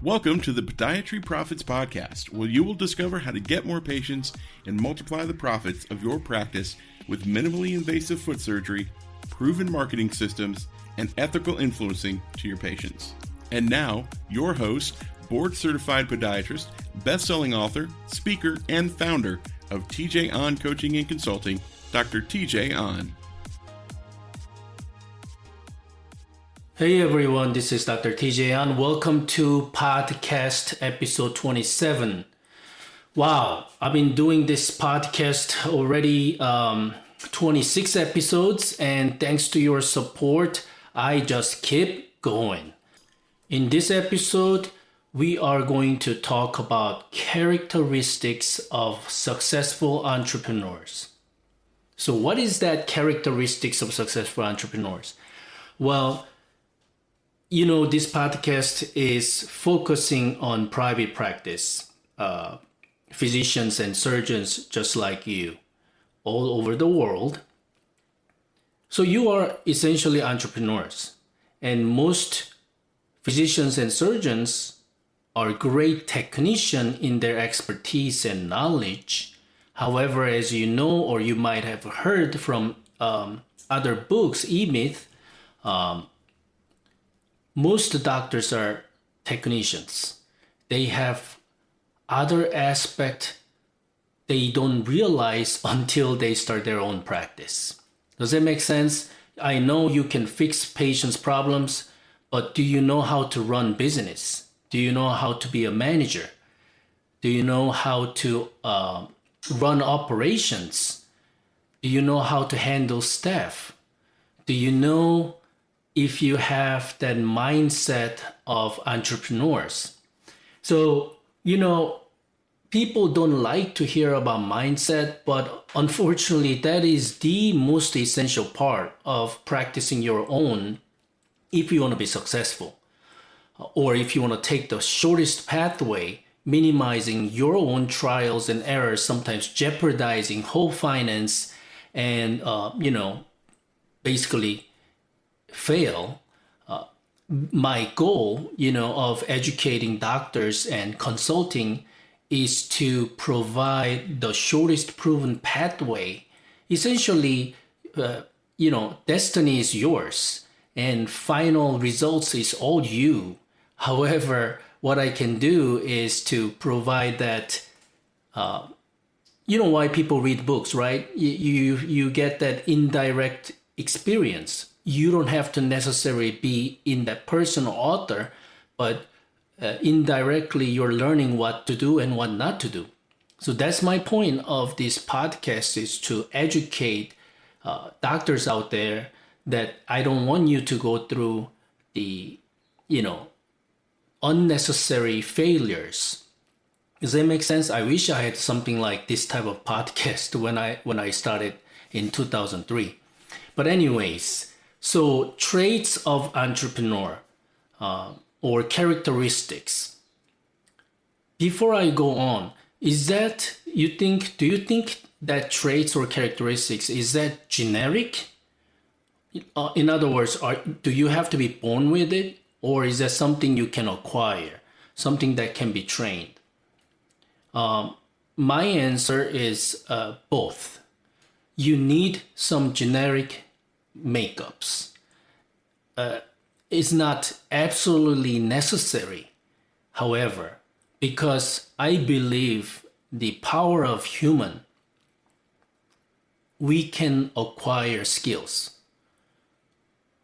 Welcome to the Podiatry Profits Podcast, where you will discover how to get more patients and multiply the profits of your practice with minimally invasive foot surgery, proven marketing systems, and ethical influencing to your patients. And now, your host, board-certified podiatrist, best-selling author, speaker, and founder of TJ On Coaching and Consulting, Dr. TJ On. Hey everyone, this is Dr. TJ On. Welcome to podcast episode 27. Wow, I've been doing this podcast already 26 episodes, and thanks to your support, I just keep going. In this episode, we are going to talk about characteristics of successful entrepreneurs. So what is that characteristics of successful entrepreneurs? Well, you know, this podcast is focusing on private practice, physicians and surgeons just like you, all over the world. So you are essentially entrepreneurs, and most physicians and surgeons are great technicians in their expertise and knowledge. However, as you know, or you might have heard from other books, E-Myth, most doctors are technicians. They have other aspect they don't realize until they start their own practice. Does that make sense? I know you can fix patients' problems, but do you know how to run business? Do you know how to be a manager? Do you know how to run operations? Do you know how to handle staff? Do you know if you have that mindset of entrepreneurs? So, you know, people don't like to hear about mindset, but unfortunately, that is the most essential part of practicing your own if you want to be successful, or if you want to take the shortest pathway, minimizing your own trials and errors, sometimes jeopardizing whole finance and, basically fail. My goal, of educating doctors and consulting is to provide the shortest proven pathway. Essentially, destiny is yours and final results is all you. However, what I can do is to provide that, why people read books, right? You get that indirect experience. You don't have to necessarily be in that person or author, but indirectly you're learning what to do and what not to do. So that's my point of this podcast, is to educate doctors out there that I don't want you to go through the, unnecessary failures. Does that make sense? I wish I had something like this type of podcast when I started in 2003. But anyways, so traits of entrepreneur or characteristics. Before I go on, do you think that traits or characteristics, is that generic? In other words, do you have to be born with it, or is that something you can acquire, something that can be trained? My answer is both. You need some generic makeups. It's not absolutely necessary, however, because I believe the power of human, we can acquire skills.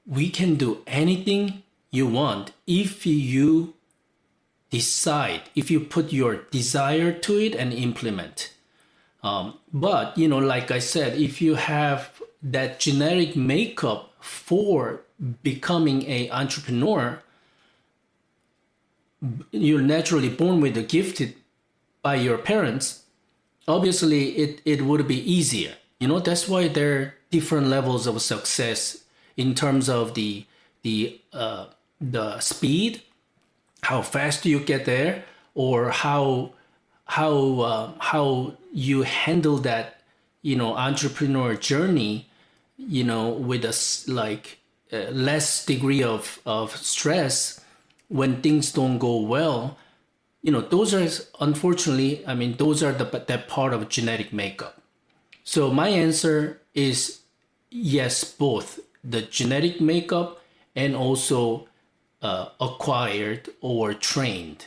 We can do anything you want if you decide, if you put your desire to it and implement. But, like I said, if you have that generic makeup for becoming an entrepreneur, you're naturally born with it, gifted by your parents, obviously it would be easier. That's why there are different levels of success in terms of the speed, how fast you get there, or how you handle that, entrepreneur journey, with a less degree of stress when things don't go well, those are, unfortunately, those are that part of genetic makeup. So my answer is yes, both the genetic makeup and also acquired or trained.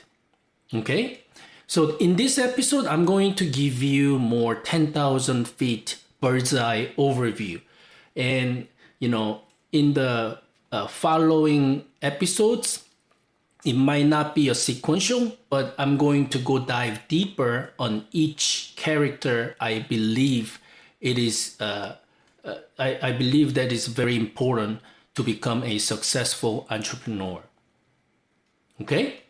Okay? So in this episode, I'm going to give you more 10,000 feet bird's eye overview. And, in the following episodes, it might not be a sequential, but I'm going to go dive deeper on each character. I believe it is, I believe that is very important to become a successful entrepreneur. Okay?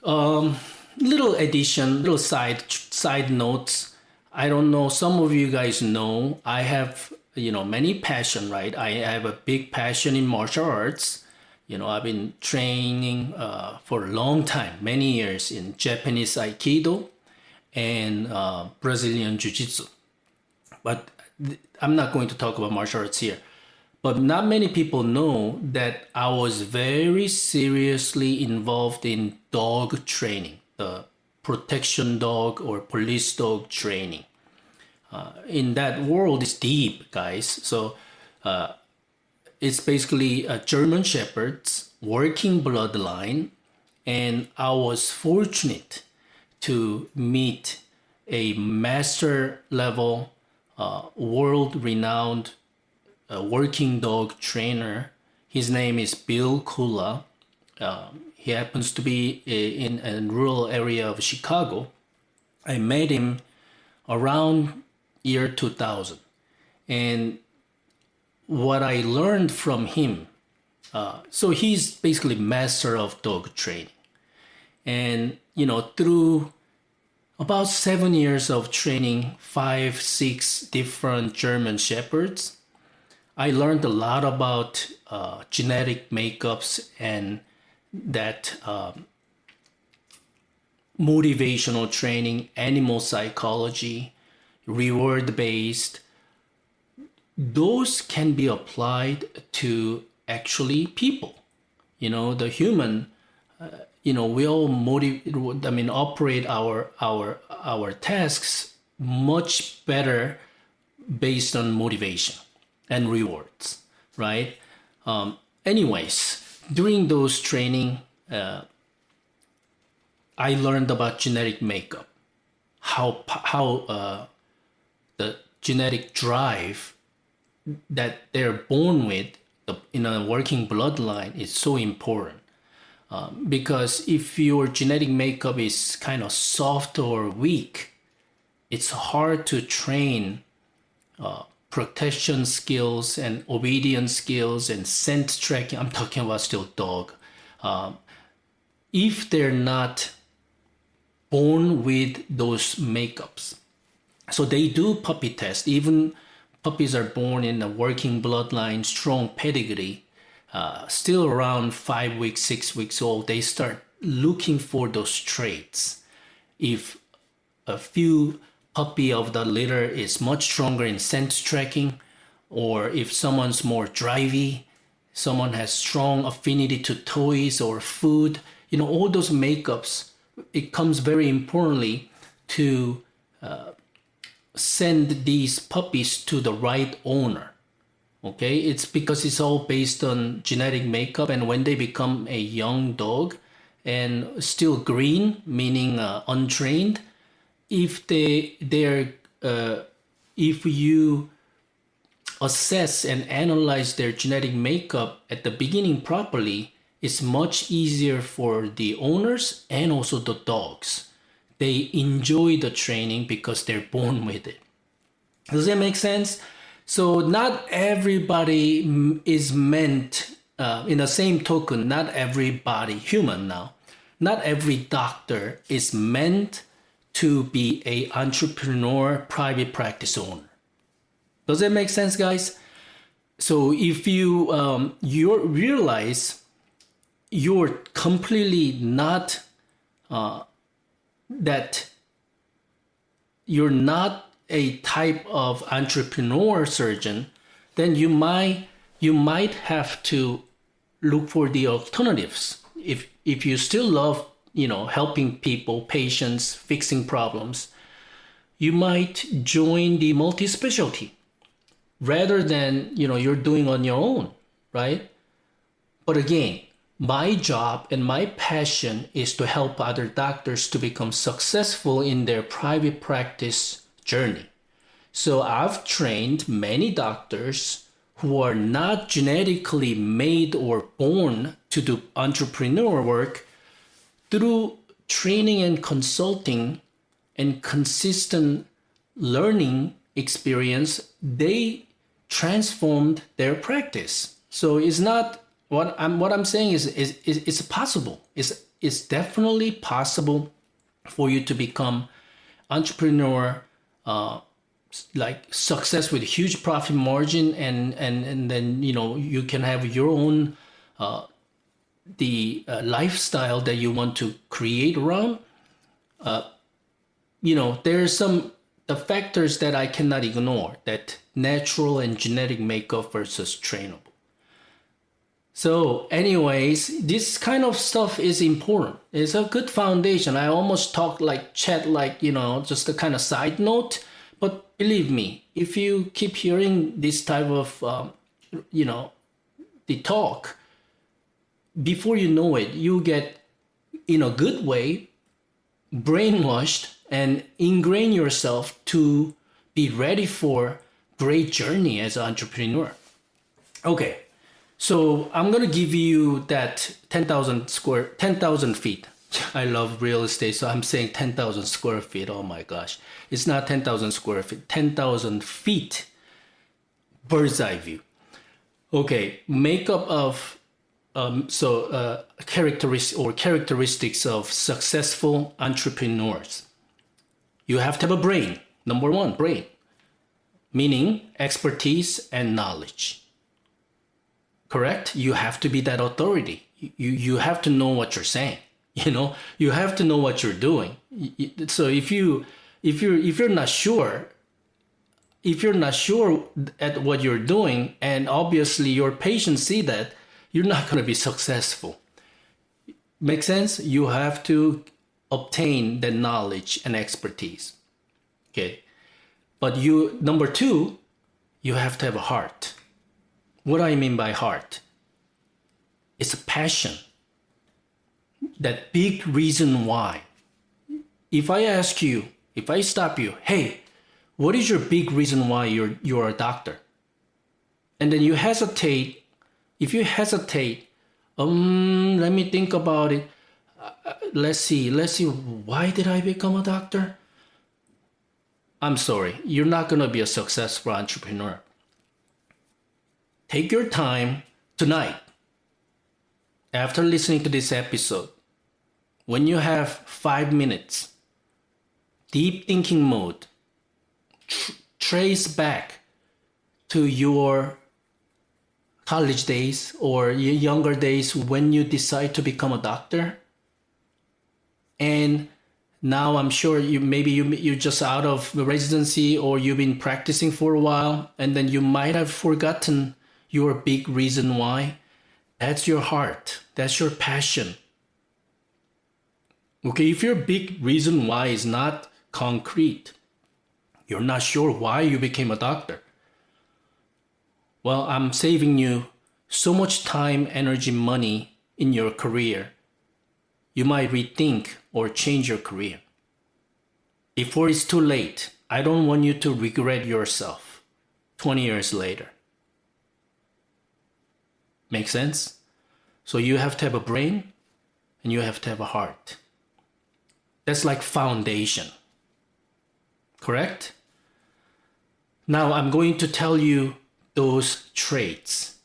Little addition, little side notes. I don't know, some of you guys know, I have, many passion, right? I have a big passion in martial arts. I've been training for a long time, many years in Japanese Aikido and Brazilian Jiu-Jitsu. But I'm not going to talk about martial arts here. But not many people know that I was very seriously involved in dog training, the protection dog or police dog training. In that world, it's deep, guys. So it's basically a German Shepherd's working bloodline. And I was fortunate to meet a master level, world-renowned working dog trainer. His name is Bill Kula. He happens to be in a rural area of Chicago. I met him around year 2000. And what I learned from him, so he's basically master of dog training. And, through about 7 years of training 5-6 different German Shepherds, I learned a lot about genetic makeups and that motivational training, animal psychology, reward-based. Those can be applied to actually people. The human, we all operate our tasks much better based on motivation and rewards, right? Anyways, during those training, I learned about genetic makeup, how the genetic drive that they're born with in a working bloodline is so important. Because if your genetic makeup is kind of soft or weak, it's hard to train protection skills and obedience skills and scent tracking. I'm talking about still dog. If they're not born with those makeups. So they do puppy test. Even puppies are born in a working bloodline, strong pedigree. Still around 5 weeks, 6 weeks old, they start looking for those traits. If a few puppy of the litter is much stronger in scent tracking, or if someone's more drivey, someone has strong affinity to toys or food, all those makeups, it comes very importantly to send these puppies to the right owner. Okay, it's because it's all based on genetic makeup, and when they become a young dog and still green, meaning untrained, if if you assess and analyze their genetic makeup at the beginning properly, it's much easier for the owners and also the dogs. They enjoy the training because they're born with it. Does that make sense? So not everybody is meant, in the same token, not everybody, human now, not every doctor is meant to be a entrepreneur, private practice owner. Does that make sense, guys? So if you realize you're completely not, that you're not a type of entrepreneur surgeon, then you might have to look for the alternatives. If you still love, helping people, patients, fixing problems, you might join the multi-specialty rather than, you're doing on your own, right? But again, my job and my passion is to help other doctors to become successful in their private practice journey. So I've trained many doctors who are not genetically made or born to do entrepreneur work. Through training and consulting and consistent learning experience, they transformed their practice. So it's not what I'm saying is it's possible. It's definitely possible for you to become entrepreneur, like success with huge profit margin, and then you can have your own lifestyle that you want to create around. There's the factors that I cannot ignore, that natural and genetic makeup versus trainable. So anyways, this kind of stuff is important. It's a good foundation. I almost talk like chat, like, just a kind of side note. But believe me, if you keep hearing this type of, the talk, before you know it, you get, in a good way, brainwashed and ingrain yourself to be ready for great journey as an entrepreneur. Okay. So I'm going to give you that 10,000 feet. I love real estate, so I'm saying 10,000 square feet. Oh my gosh. It's not 10,000 square feet, 10,000 feet bird's eye view. Okay, makeup of, characteristics of successful entrepreneurs. You have to have a brain. Number one, brain. Meaning expertise and knowledge. Correct? You have to be that authority. You have to know what you're saying. You have to know what you're doing. So if you're not sure, at what you're doing, and obviously your patients see that, you're not going to be successful. Make sense? You have to obtain the knowledge and expertise. Okay. But number two, you have to have a heart. What do I mean by heart? It's a passion. That big reason why. If I stop you, hey, what is your big reason why you're a doctor? And then you hesitate. If you hesitate, let me think about it. Let's see, why did I become a doctor? I'm sorry, you're not going to be a successful entrepreneur. Take your time tonight, after listening to this episode, when you have 5 minutes, deep thinking mode, trace back to your college days or your younger days when you decide to become a doctor. And now I'm sure you're just out of the residency, or you've been practicing for a while, and then you might have forgotten your big reason why. That's your heart. That's your passion. Okay, if your big reason why is not concrete, you're not sure why you became a doctor, well, I'm saving you so much time, energy, money in your career. You might rethink or change your career. Before it's too late, I don't want you to regret yourself 20 years later. Make sense? So you have to have a brain and you have to have a heart. That's like foundation. Correct? Now I'm going to tell you those traits.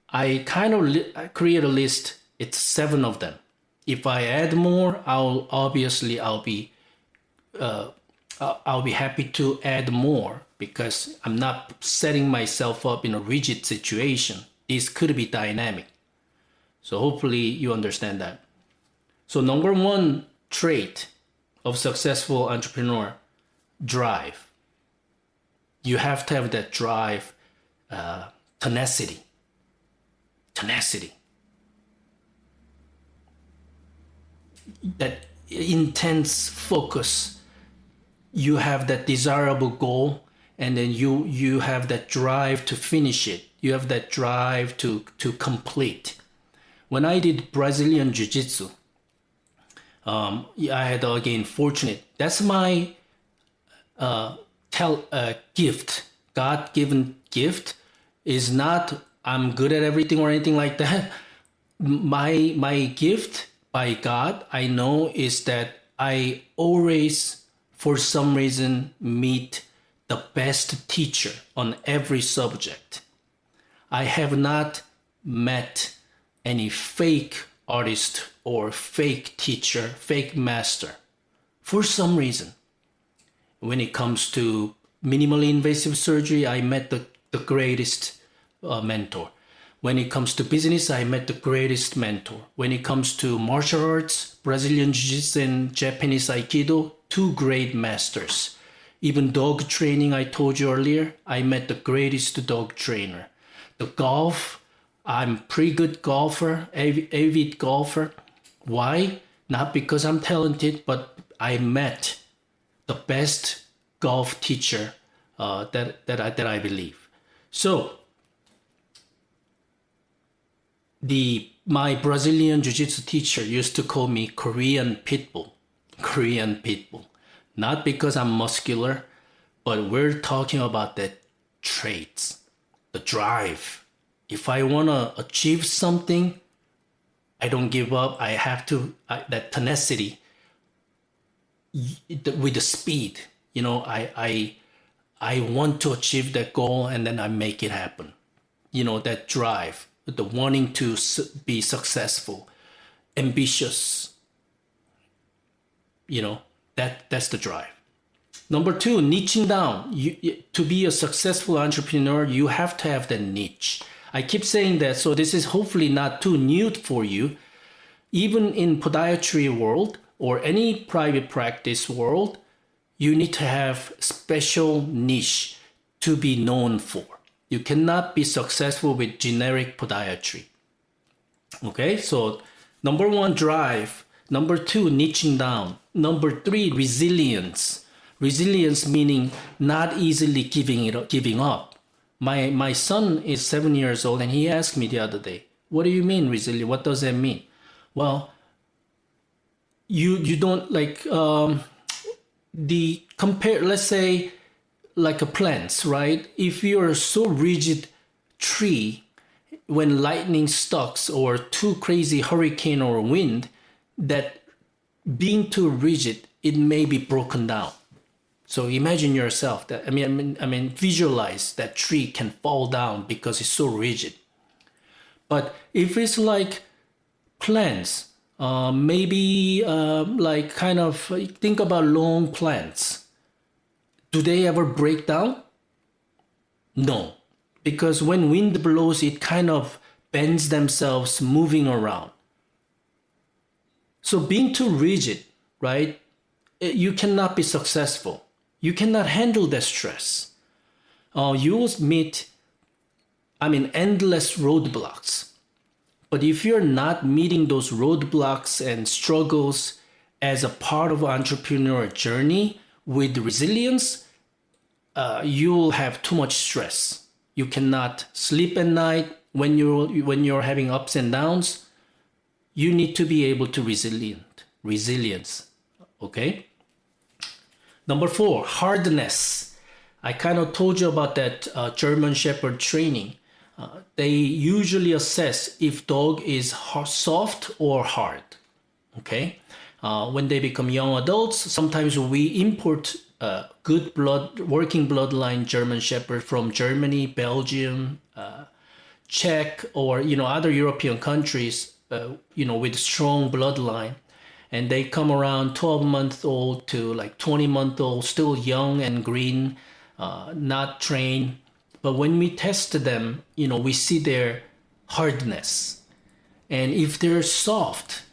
I kind of create a list. It's 7 of them. If I add more, I'll be happy to add more, because I'm not setting myself up in a rigid situation. This could be dynamic. So hopefully you understand that. So number 1 trait of successful entrepreneur, drive. You have to have that drive, tenacity tenacity, that intense focus. You have that desirable goal, and then you have that drive to finish it. You have that drive to complete. When I did Brazilian Jiu-Jitsu, I had, again, fortunate. That's my gift, God-given gift. Is not I'm good at everything or anything like that. My gift by God, I know, is that I always, for some reason, meet the best teacher on every subject. I have not met any fake artist or fake teacher, fake master, for some reason. When it comes to minimally invasive surgery, I met the greatest mentor. When it comes to business, I met the greatest mentor. When it comes to martial arts, Brazilian Jiu-Jitsu and Japanese Aikido, two great masters. Even dog training, I told you earlier, I met the greatest dog trainer. The golf, I'm pretty good golfer, avid golfer. Why? Not because I'm talented, but I met the best golf teacher that I believe. So, my Brazilian Jiu-Jitsu teacher used to call me Korean Pitbull. Korean Pitbull. Not because I'm muscular, but we're talking about the traits, the drive. If I want to achieve something, I don't give up. I have to, that tenacity with the speed. I want to achieve that goal, and then I make it happen. That drive, the wanting to be successful, ambitious. That's the drive. Number two, niching down. To be a successful entrepreneur, you have to have the niche. I keep saying that, so this is hopefully not too new for you. Even in podiatry world or any private practice world, you need to have special niche to be known for. You cannot be successful with generic podiatry. Okay, so number one, drive. Number two, niching down. Number three, resilience. Resilience meaning not easily giving up. My son is 7 years old, and he asked me the other day, what do you mean resilient? What does that mean? Well, you don't let's say like a plants, right? If you're so rigid tree, when lightning strikes or too crazy hurricane or wind, that being too rigid, it may be broken down. So imagine yourself that, visualize that tree can fall down because it's so rigid. But if it's like plants, maybe think about long plants. Do they ever break down? No, because when wind blows, it kind of bends themselves moving around. So being too rigid, right? You cannot be successful. You cannot handle that stress. You will meet, endless roadblocks. But if you're not meeting those roadblocks and struggles as a part of entrepreneurial journey with resilience, you will have too much stress. You cannot sleep at night when you're having ups and downs. You need to be able to resilience. Okay. Number four, hardness. I kind of told you about that German Shepherd training. They usually assess if dog is soft or hard. Okay. When they become young adults, sometimes we import good working bloodline German Shepherd from Germany, Belgium, Czech, or other European countries, with strong bloodline. And they come around 12-month-old to 20-month-old, still young and green, not trained. But when we test them, we see their hardness. And if they're soft,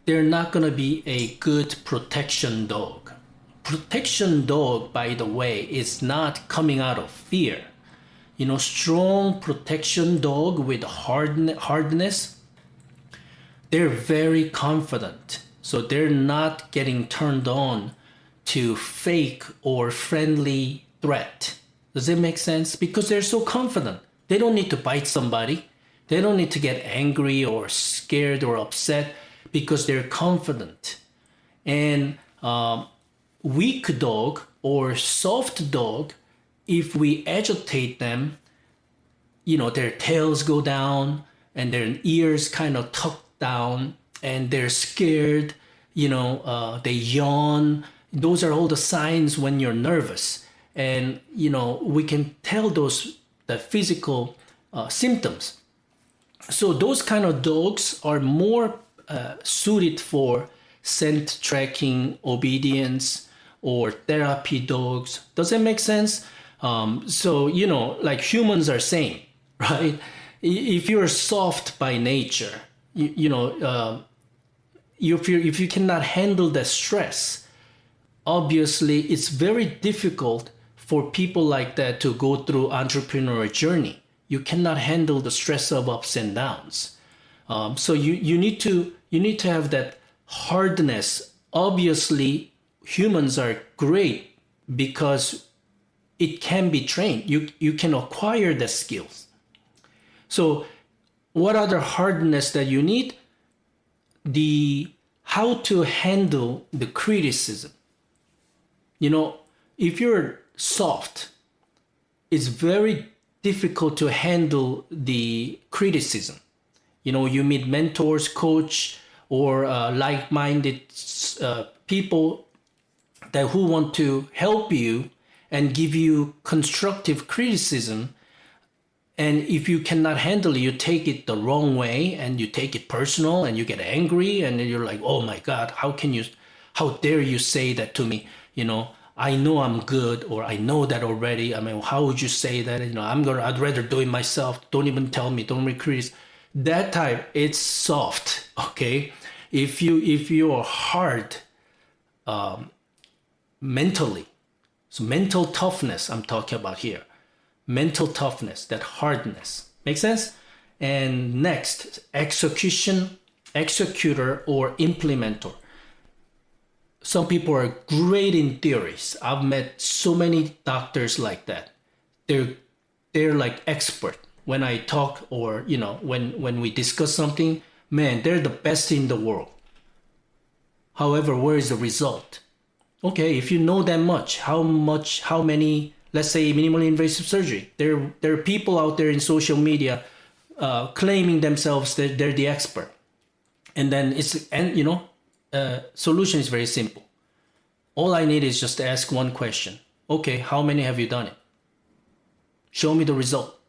they're not going to be a good protection dog. Protection dog, by the way, is not coming out of fear. strong protection dog with hardness, they're very confident. So they're not getting turned on to fake or friendly threat. Does it make sense? Because they're so confident. They don't need to bite somebody. They don't need to get angry or scared or upset because they're confident. And weak dog or soft dog, if we agitate them, their tails go down and their ears kind of tuck down and they're scared, they yawn. Those are all the signs when you're nervous. And, we can tell the physical symptoms. So those kind of dogs are more suited for scent tracking, obedience, or therapy dogs. Does that make sense? So, like humans are same, right? If you're soft by nature, if you cannot handle the stress, obviously it's very difficult for people like that to go through entrepreneurial journey. You cannot handle the stress of ups and downs. So you need to have that hardness. Obviously, humans are great because it can be trained. You can acquire the skills. So what other hardness that you need? How to handle the criticism. If you're soft, it's very difficult to handle the criticism. You meet mentors, coach, or like-minded people who want to help you and give you constructive criticism. And if you cannot handle it, you take it the wrong way and you take it personal and you get angry and then you're like, oh my God, how dare you say that to me? I know I'm good, or I know that already. I mean, how would you say that? I'd rather do it myself. Don't even tell me. Don't criticize. That type, it's soft. Okay. If you are hard, mentally, so mental toughness, I'm talking about here. Mental toughness, that hardness. Make sense? And next, executor or implementer. Some people are great in theories. I've met so many doctors like that. They're like expert. When I talk or, when we discuss something, man, they're the best in the world. However, where is the result? Okay, if you know that much, how many, let's say minimally invasive surgery, there are people out there in social media claiming themselves that they're the expert. And then solution is very simple. All I need is just to ask one question. Okay, how many have you done it? Show me the result.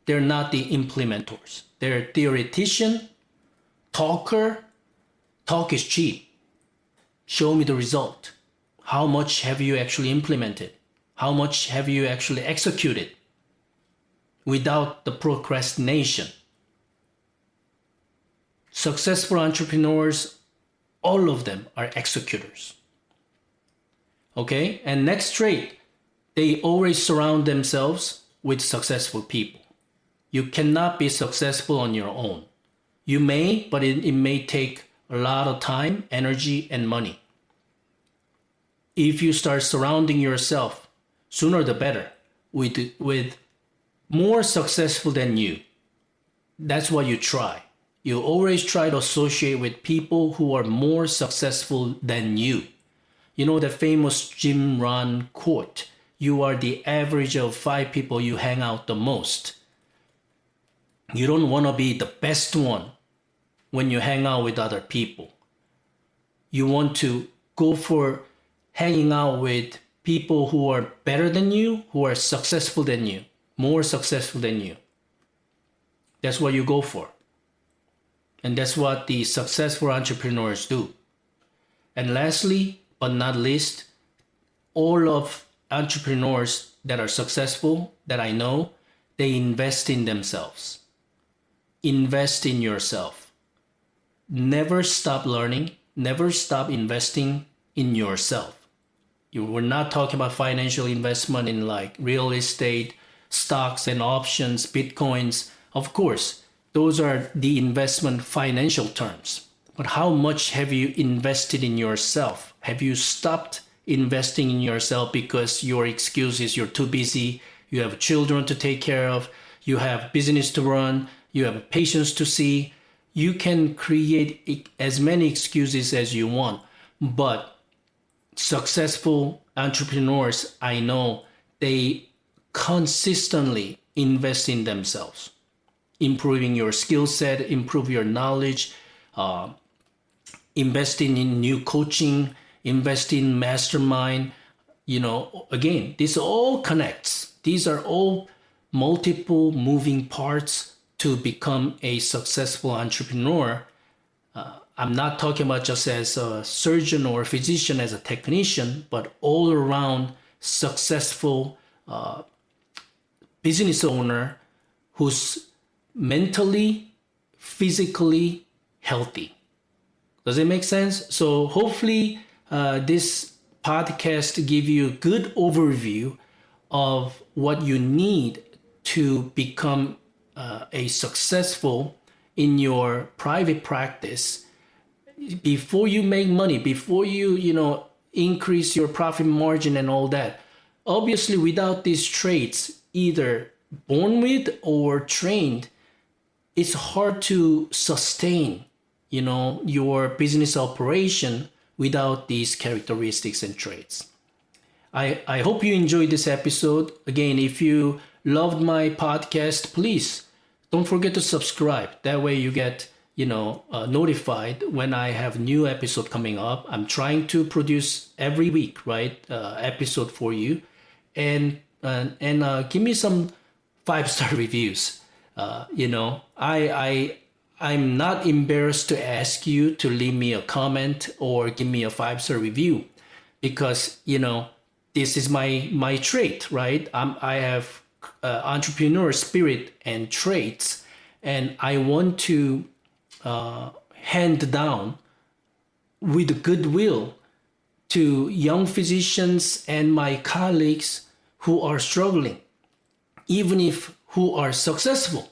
They're not the implementors. They're theoretician, talker. Talk is cheap. Show me the result. How much have you actually implemented? How much have you actually executed without the procrastination? Successful entrepreneurs, all of them are executors. Okay? And next trait, they always surround themselves with successful people. You cannot be successful on your own. You may, but it may take a lot of time, energy, and money. If you start surrounding yourself, sooner the better, with more successful than you, that's what you try. You always try to associate with people who are more successful than you. You know the famous Jim Rohn quote, you are the average of 5 people you hang out the most. You don't want to be the best one when you hang out with other people. You want to go for hanging out with people who are better than you, who are successful than you, more successful than you. That's what you go for. And that's what the successful entrepreneurs do. And lastly, but not least, all of entrepreneurs that are successful, that I know, they invest in themselves. Invest in yourself. Never stop learning. Never stop investing in yourself. We're not talking about financial investment in like real estate, stocks and options, bitcoins. Of course, those are the investment financial terms. But how much have you invested in yourself? Have you stopped investing in yourself because your excuse is you're too busy, you have children to take care of, you have business to run, you have patients to see? You can create as many excuses as you want, but successful entrepreneurs, I know, they consistently invest in themselves, improving your skill set, improve your knowledge, investing in new coaching, invest in mastermind. Again, this all connects. These are all multiple moving parts to become a successful entrepreneur. I'm not talking about just as a surgeon or a physician, as a technician, but all around successful business owner who's mentally, physically healthy. Does it make sense? So hopefully this podcast give you a good overview of what you need to become a successful in your private practice. Before you make money, before you increase your profit margin and all that. Obviously, without these traits, either born with or trained, it's hard to sustain your business operation without these characteristics and traits. I hope you enjoyed this episode. Again, if you loved my podcast, please don't forget to subscribe. That way you get notified when I have new episode coming up. I'm trying to produce every week, right? Episode for you, and give me some 5-star reviews. I'm not embarrassed to ask you to leave me a comment or give me a 5-star review, because this is my trait, right? I have entrepreneur spirit and traits, and I want to hand down with goodwill to young physicians and my colleagues who are struggling, even if who are successful.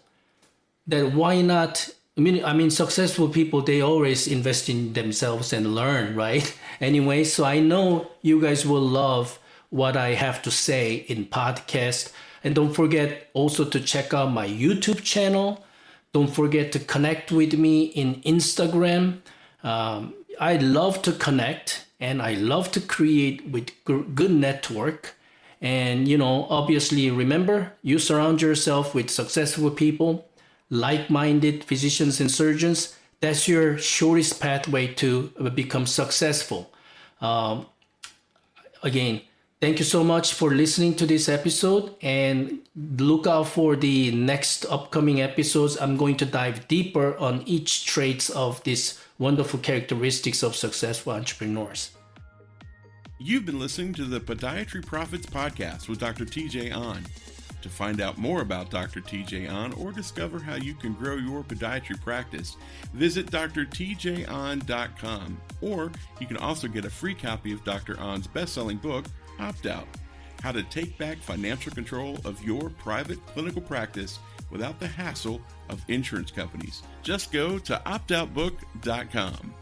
That why not? I mean, successful people, they always invest in themselves and learn, right? Anyway, so I know you guys will love what I have to say in podcast. And don't forget also to check out my YouTube channel. Don't forget to connect with me in Instagram. I love to connect and I love to create with good network. And, obviously, remember, you surround yourself with successful people, like-minded physicians and surgeons. That's your shortest pathway to become successful. Again, thank you so much for listening to this episode, and look out for the next upcoming episodes. I'm going to dive deeper on each traits of these wonderful characteristics of successful entrepreneurs. You've been listening to the Podiatry Profits Podcast with Dr. TJ An. To find out more about Dr. TJ An or discover how you can grow your podiatry practice, visit drtjan.com, or you can also get a free copy of Dr. An's best-selling book, Opt Out: How to Take Back Financial Control of Your Private Clinical Practice Without the Hassle of Insurance Companies. Just go to optoutbook.com.